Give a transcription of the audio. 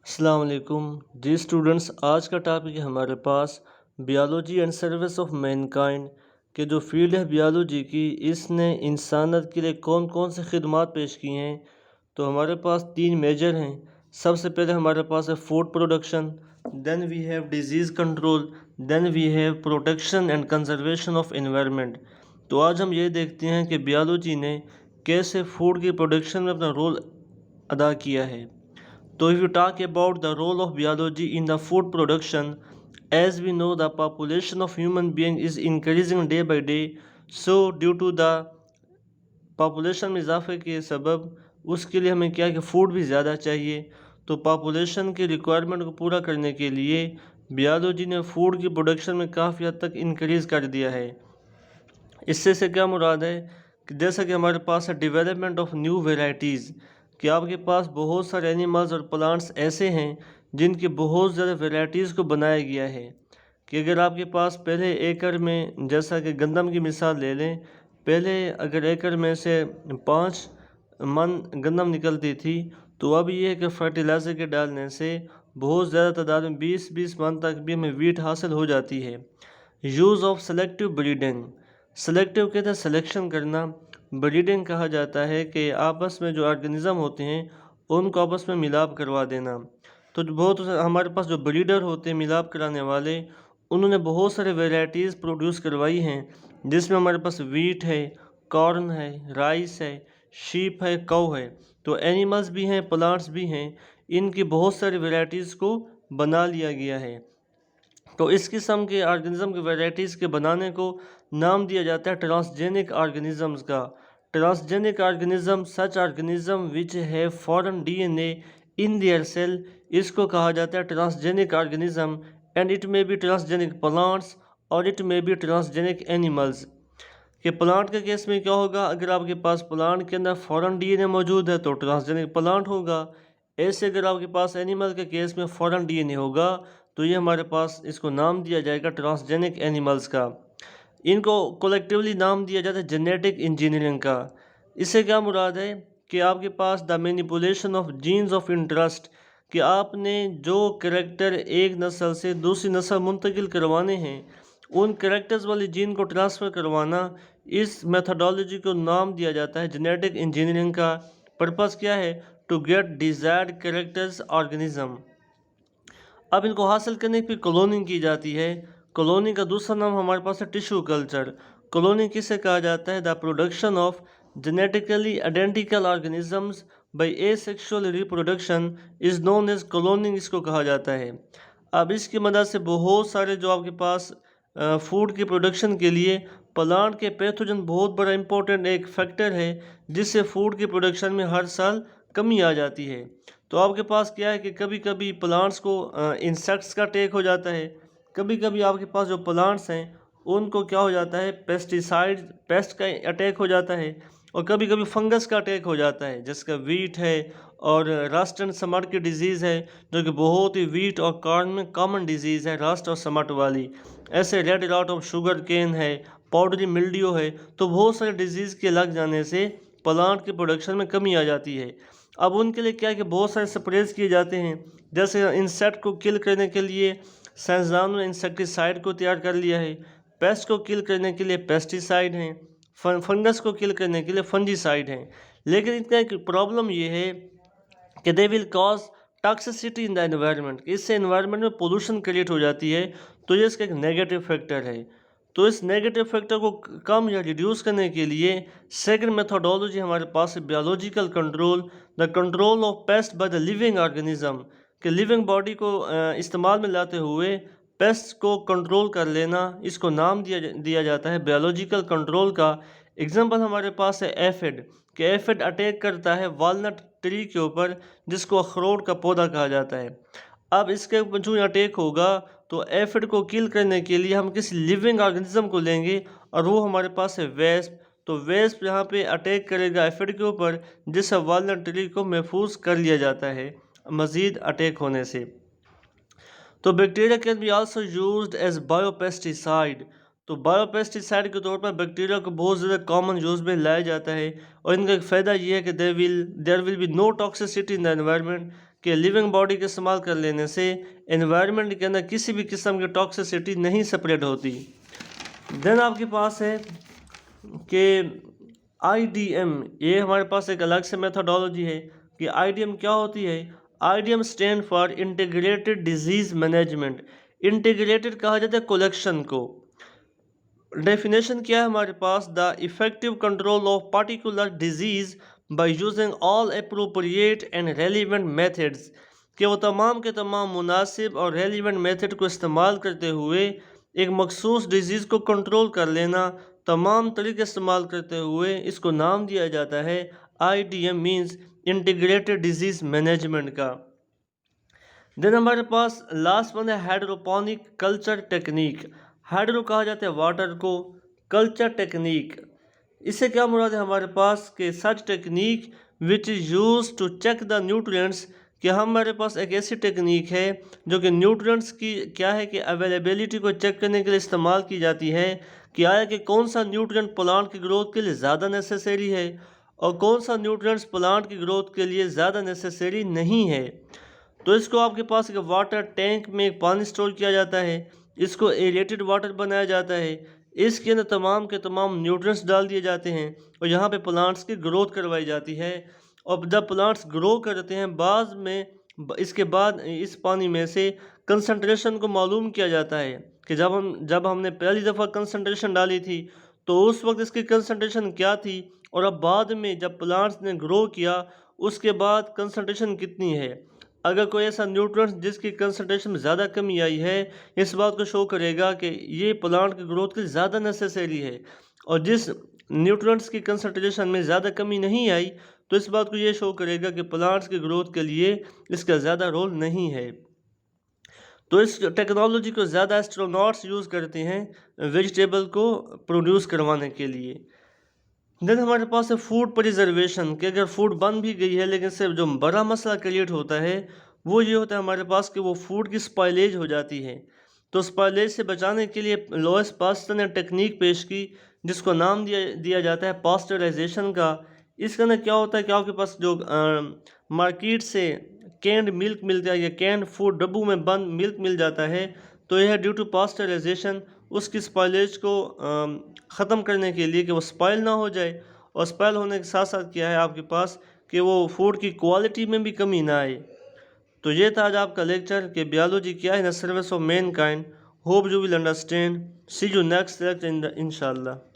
अस्सलाम वालेकुम जी स्टूडेंट्स। आज का टॉपिक है हमारे पास biology and service of mankind के जो फील्ड है बियोलॉजी की, इसने इंसानियत के लिए कौन कौन से खिदमात पेश की हैं। तो हमारे पास तीन मेजर हैं। सबसे पहले हमारे पास है food production, then we have disease control, then we have protection and conservation of environment. तो आज हम ये देखते हैं कि बियोलॉजी ने कैसे फूड की प्रोडक्शन में अपना रोल अदा किया है। So if you talk about the role of biology in the food production, as we know the population of human being is increasing day by day. So due to the population में इजाफे के सबब उसके लिए हमें क्या है कि फ़ूड भी ज़्यादा चाहिए। तो पॉपुलेशन की रिक्वायरमेंट को पूरा करने के लिए बियोलॉजी ने फ़ूड की प्रोडक्शन में काफ़ी हद तक इंक्रीज़ कर दिया है। इससे से क्या मुराद है कि जैसा कि हमारे पास है डेवलपमेंट ऑफ न्यू वेराइटीज़, कि आपके पास बहुत सारे एनिमल्स और प्लांट्स ऐसे हैं जिनकी बहुत ज़्यादा वेराइटीज़ को बनाया गया है। कि अगर आपके पास पहले एकड़ में, जैसा कि गंदम की मिसाल ले लें, पहले अगर एकड़ में से 5 मन गंदम निकलती थी, तो अब ये है कि फर्टिलाइज़र के डालने से बहुत ज़्यादा तादाद में 20-20 मन तक भी हमें वीट हासिल हो जाती है। Use of selective breeding, selective कहते हैं सिलेक्शन करना, ब्रीडिंग कहा जाता है कि आपस में जो ऑर्गेनिज़म होते हैं उनको आपस में मिलाप करवा देना। तो जो बहुत हमारे पास जो ब्रीडर होते हैं मिलाप कराने वाले, उन्होंने बहुत सारे वेराइटीज़ प्रोड्यूस करवाई हैं, जिसमें हमारे पास वीट है, कॉर्न है, राइस है, शीप है, कौ है। तो एनिमल्स भी हैं, प्लांट्स भी हैं, इनकी बहुत सारी वेराइटीज़ को बना लिया गया है। तो इस किस्म के ऑर्गेनिज़म की वैरायटीज़ के बनाने को नाम दिया जाता है ट्रांसजेनिक ऑर्गेनिज़म्स का। Transgenic organism such organism which है foreign DNA in their cell, इसको कहा जाता है transgenic organism. And it may be transgenic plants और it may be transgenic animals. कि प्लांट के केस में क्या होगा, अगर आपके पास प्लांट के अंदर फॉरेन डीएनए मौजूद है तो ट्रांसजेनिक प्लांट होगा। ऐसे अगर आपके पास एनिमल के केस में फॉरेन डीएनए होगा तो ये हमारे पास इसको नाम दिया जाएगा ट्रांसजेनिक एनिमल्स का। इनको कलेक्टिवली नाम दिया जाता है जेनेटिक इंजीनियरिंग का। इससे क्या मुराद है कि आपके पास the manipulation of genes of interest, कि आपने जो करेक्टर एक नस्ल से दूसरी नस्ल मुंतकिल करवाने हैं, उन करेक्टर्स वाली जीन को ट्रांसफ़र करवाना, इस मेथडोलॉजी को नाम दिया जाता है जेनेटिक इंजीनियरिंग का। पर्पस क्या है? To get desired characters organism. अब इनको हासिल करने की क्लोनिंग की जाती है। क्लोनिंग का दूसरा नाम हमारे पास है टिश्यू कल्चर। क्लोनिंग किसे कहा जाता है? The production of genetically identical organisms by asexual reproduction is known as cloning, इसको कहा जाता है। अब इसकी मदद से बहुत सारे जो आपके पास फूड की प्रोडक्शन के लिए प्लांट के पैथोजन बहुत बड़ा इंपॉर्टेंट एक फैक्टर है, जिससे फूड की प्रोडक्शन में हर साल कमी आ जाती है। तो आपके पास क्या है कि कभी कभी प्लांट्स को इंसेक्ट्स का अटैक हो जाता है, कभी कभी आपके पास जो प्लांट्स हैं उनको क्या हो जाता है, पेस्टिसाइड पेस्ट का अटैक हो जाता है, और कभी कभी फंगस का अटैक हो जाता है, जिसका वीट है और रस्ट एंड समट की डिजीज़ है, जो कि बहुत ही वीट और कॉर्न में कॉमन डिजीज़ है, रस्ट और समट वाली। ऐसे red rot of sugarcane है, पाउडरी मिल्डियो है। तो बहुत सारे डिजीज़ के लग जाने से प्लांट की प्रोडक्शन में कमी आ जाती है। अब उनके लिए क्या है कि बहुत सारे स्प्रेज किए जाते हैं। जैसे इंसेक्ट को किल करने के लिए साइंसदानों ने इंसेक्टिसाइड को तैयार कर लिया है, पेस्ट को किल करने के लिए पेस्टिसाइड हैं, फंगस को किल करने के लिए फंजीसाइड हैं। लेकिन इनका एक प्रॉब्लम ये है कि they will cause toxicity in the environment, इससे एनवायरनमेंट में पोल्यूशन क्रिएट हो जाती है। तो ये इसका एक नेगेटिव फैक्टर है। तो इस नेगेटिव फैक्टर को कम या रिड्यूस करने के लिए सेकंड मेथोडोलॉजी हमारे पास है biological control, the control of pest by the living organism, कि लिविंग बॉडी को इस्तेमाल में लाते हुए पेस्ट को कंट्रोल कर लेना, इसको नाम दिया जाता है बियोलॉजिकल कंट्रोल का। एग्जांपल हमारे पास है एफिड, कि एफिड अटैक करता है वालनट ट्री के ऊपर, जिसको अखरोट का पौधा कहा जाता है। अब इसके ऊपर जो अटैक होगा तो एफिड को किल करने के लिए हम किसी लिविंग ऑर्गेनिज्म को लेंगे, और वो हमारे पास है वेस्प। तो वेस्प यहाँ पे अटैक करेगा एफिड के ऊपर, जिससे वालनट ट्री को महफूज कर लिया जाता है मज़ीद अटैक होने से। तो bacteria can be also used as biopesticide. तो बायोपेस्टिसाइड के तौर पर बैक्टीरिया को बहुत ज़्यादा कॉमन यूज़ में लाया जाता है और इनका एक फ़ायदा ये है कि there will be no toxicity in the environment, कि लिविंग बॉडी के इस्तेमाल कर लेने से एनवायरनमेंट के अंदर किसी भी किस्म की टॉक्सिसिटी नहीं स्प्रेड होती। देन आपके पास है कि IDM, ये हमारे पास एक अलग से मेथोडोलॉजी है कि IDM क्या होती है। IDM stand for integrated disease management. Integrated कहा जाता है कलेक्शन को। डेफिनेशन क्या है हमारे पास, the effective control of particular disease by using all appropriate and relevant methods, कि वो तमाम के तमाम मुनासिब और रेलिवेंट मेथड को इस्तेमाल करते हुए एक मखसूस डिजीज़ को कंट्रोल कर लेना, तमाम तरीके इस्तेमाल करते हुए इसको नाम दिया जाता है IDM, means integrated disease management का। देन हमारे पास लास्ट वन है हाइड्रोपोनिक कल्चर टेक्निक। हाइड्रो कहा जाता है वाटर को, कल्चर टेक्निक, इससे क्या मुराद है हमारे पास कि such technique which is use to check the nutrients, कि हमारे पास एक ऐसी टेक्निक है जो कि न्यूट्रिएंट्स की क्या है कि अवेलेबिलिटी को चेक करने के लिए इस्तेमाल की जाती है, कि आया कि कौन सा न्यूट्रिएंट प्लांट की ग्रोथ के लिए ज़्यादा नेसेसरी है और कौन सा न्यूट्रिएंट्स प्लांट की ग्रोथ के लिए ज़्यादा नेसेसरी नहीं है। तो इसको आपके पास एक वाटर टैंक में एक पानी स्टोर किया जाता है, इसको एरेटेड वाटर बनाया जाता है, इसके अंदर तमाम के तमाम न्यूट्रिएंट्स डाल दिए जाते हैं और यहाँ पे प्लांट्स की ग्रोथ करवाई जाती है। और जब प्लांट्स ग्रो करते हैं बाद में इसके बाद इस पानी में से कंसंट्रेशन को मालूम किया जाता है कि जब हमने पहली दफ़ा कंसंट्रेशन डाली थी तो उस वक्त इसकी कंसंट्रेशन क्या थी, और अब बाद में जब प्लांट्स ने ग्रो किया उसके बाद कंसंट्रेशन कितनी है। अगर कोई ऐसा न्यूट्रिएंट्स जिसकी कंसंट्रेशन में ज़्यादा कमी आई है, इस बात को शो करेगा कि ये प्लांट की ग्रोथ के लिए ज़्यादा नेसेसरी है, और जिस न्यूट्रिएंट्स की कंसंट्रेशन में ज़्यादा कमी नहीं आई तो इस बात को ये शो करेगा कि प्लांट्स की ग्रोथ के लिए इसका ज़्यादा रोल नहीं है। तो इस टेक्नोलॉजी को ज़्यादा एस्ट्रोनॉट्स यूज़ करते हैं वेजिटेबल को प्रोड्यूस करवाने के लिए। देन हमारे पास है फूड प्रिजर्वेशन, कि अगर फूड बन भी गई है लेकिन सिर्फ जो बड़ा मसला क्रिएट होता है वो ये होता है हमारे पास कि वो फूड की स्पॉइलेज हो जाती है। तो स्पॉइलेज से बचाने के लिए लोइस पास्टर ने टेक्निक पेश की जिसको नाम दिया जाता है पास्चराइजेशन का। इसके अंदर क्या होता है कि आपके पास जो मार्केट से कैंड मिल्क मिलता है या कैंड फूड डब्बू में बंद मिल्क मिल जाता है, तो यह ड्यू टू पास्चराइजेशन उसकी स्पॉइलेज को ख़त्म करने के लिए कि वो स्पॉइल ना हो जाए, और स्पॉइल होने के साथ साथ क्या है आपके पास कि वो फूड की क्वालिटी में भी कमी ना आए। तो ये था आज आपका लेक्चर कि बायोलॉजी क्या है in the service of mankind. Hope you will understand. See you next lecture इंशाल्लाह।